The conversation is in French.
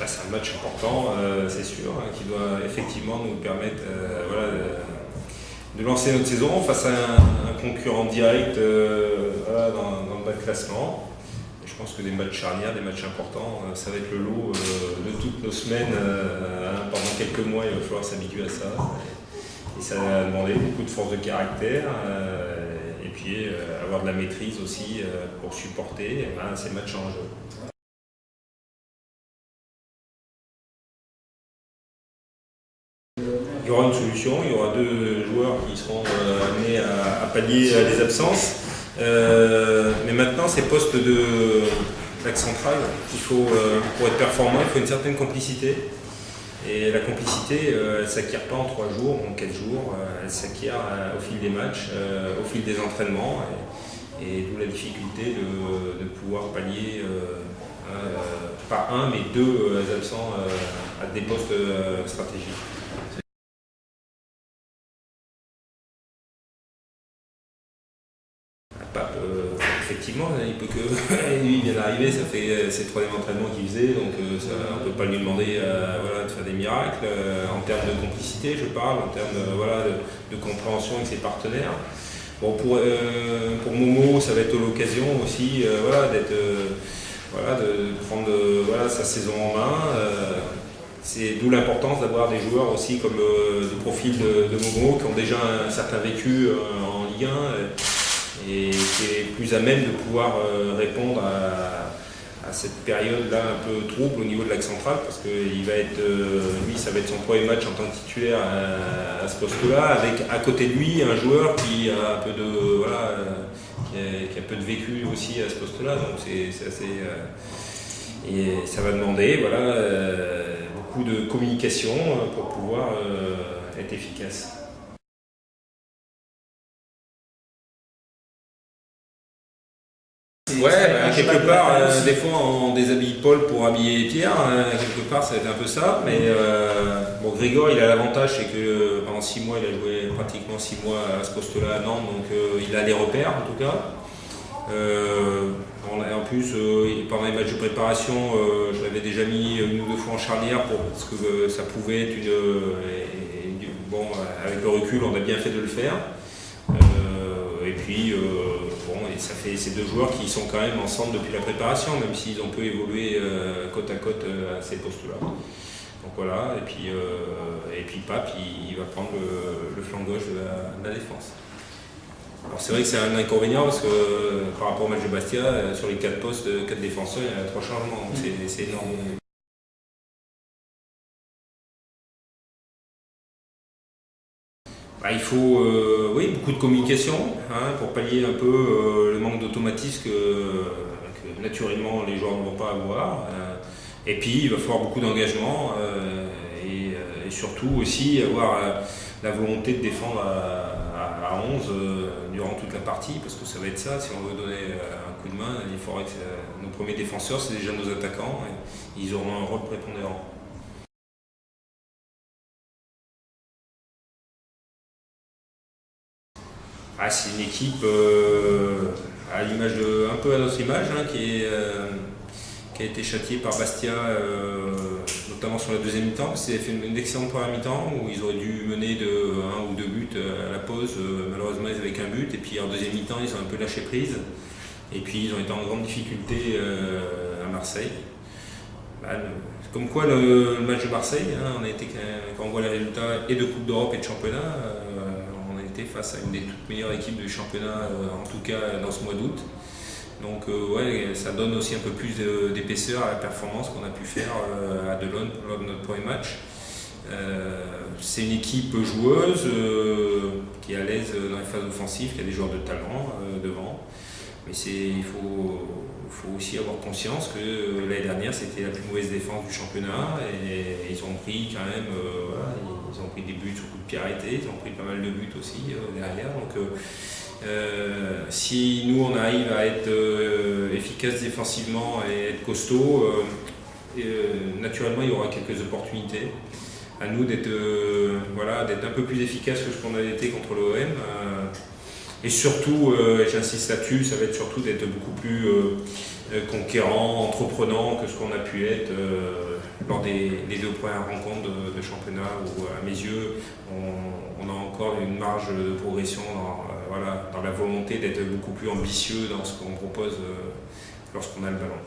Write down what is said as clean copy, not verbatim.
C'est un match important, c'est sûr, hein, qui doit effectivement nous permettre de lancer notre saison face à un concurrent direct dans le bas de classement. Et je pense que des matchs charnières, des matchs importants, ça va être le lot de toutes nos semaines. Pendant quelques mois, il va falloir s'habituer à ça. Et ça va demander beaucoup de force de caractère et puis avoir de la maîtrise aussi pour supporter ces matchs en jeu. Il y aura une solution, il y aura 2 joueurs qui seront amenés à pallier les absences. Mais maintenant, ces postes de l'axe central, il faut, pour être performant, il faut une certaine complicité. Et la complicité, elle ne s'acquiert pas en 3 jours, en 4 jours, elle s'acquiert au fil des matchs, au fil des entraînements, et d'où la difficulté de pouvoir pallier pas 1 mais 2 absents à des postes stratégiques. Pape, effectivement, il peut que lui vient d'arriver, ça fait ses 3e entraînements qu'il faisait, donc on ne peut pas lui demander de faire des miracles. En termes de complicité, je parle, en termes de compréhension avec ses partenaires. Bon, pour Momo, ça va être l'occasion aussi de prendre sa saison en main. C'est d'où l'importance d'avoir des joueurs aussi comme le profil de Momo qui ont déjà un certain vécu en Ligue 1. Et qui est plus à même de pouvoir répondre à cette période-là un peu trouble au niveau de l'axe central, parce que ça va être son premier match en tant que titulaire à ce poste-là, avec à côté de lui un joueur qui a un peu de vécu aussi à ce poste-là, donc c'est assez et ça va demander beaucoup de communication pour pouvoir être efficace. Quelque part, des fois on déshabille Paul pour habiller Pierre, quelque part ça va être un peu ça, mais Grégor il a l'avantage, c'est que pendant 6 mois il a joué pratiquement 6 mois à ce poste-là à Nantes, donc il a des repères en tout cas. En plus, pendant les matchs de préparation, je l'avais déjà mis 1 ou 2 fois en charnière parce que ça pouvait être avec le recul on a bien fait de le faire. Ça fait ces 2 joueurs qui sont quand même ensemble depuis la préparation, même s'ils ont peu évolué côte à côte à ces postes-là. Donc voilà, et puis Pape, il va prendre le flanc gauche de la défense. Alors c'est vrai que c'est un inconvénient parce que par rapport au match de Bastia, sur les 4 postes, 4 défenseurs, il y a 3 changements, donc c'est énorme. Il faut beaucoup de communication pour pallier un peu le manque d'automatisme que naturellement les joueurs ne vont pas avoir. Et puis il va falloir beaucoup d'engagement et surtout aussi avoir la volonté de défendre à 11 durant toute la partie, parce que ça va être ça, si on veut donner un coup de main, il faudrait que nos premiers défenseurs, c'est déjà nos attaquants, et ils auront un rôle prépondérant. C'est une équipe à l'image un peu à notre image, qui a été châtiée par Bastia, notamment sur la 2e mi-temps, parce qu'ils avaient fait une excellente première mi-temps où ils auraient dû mener de 1 ou 2 buts à la pause. Malheureusement, ils avaient qu'un but, et puis en 2e mi-temps, ils ont un peu lâché prise, et puis ils ont été en grande difficulté à Marseille. Comme quoi le match de Marseille, quand on voit les résultats et de Coupe d'Europe et de championnat, face à une des toutes meilleures équipes du championnat, en tout cas dans ce mois d'août. Donc ça donne aussi un peu plus d'épaisseur à la performance qu'on a pu faire à Delon lors de notre premier match. C'est une équipe joueuse qui est à l'aise dans les phases offensives, qui a des joueurs de talent devant. Mais il faut aussi avoir conscience que l'année dernière c'était la plus mauvaise défense du championnat, et ils ont pris quand même ils ont pris des buts sur coup de pied arrêté, ils ont pris pas mal de buts aussi derrière. Donc si nous on arrive à être efficace défensivement et être costaud, naturellement il y aura quelques opportunités. À nous d'être un peu plus efficace que ce qu'on a été contre l'OM. Et surtout, j'insiste là-dessus, ça va être surtout d'être beaucoup plus conquérant, entreprenant que ce qu'on a pu être lors des 2 premières rencontres de championnat où, à mes yeux, on a encore une marge de progression dans la volonté d'être beaucoup plus ambitieux dans ce qu'on propose lorsqu'on a le ballon.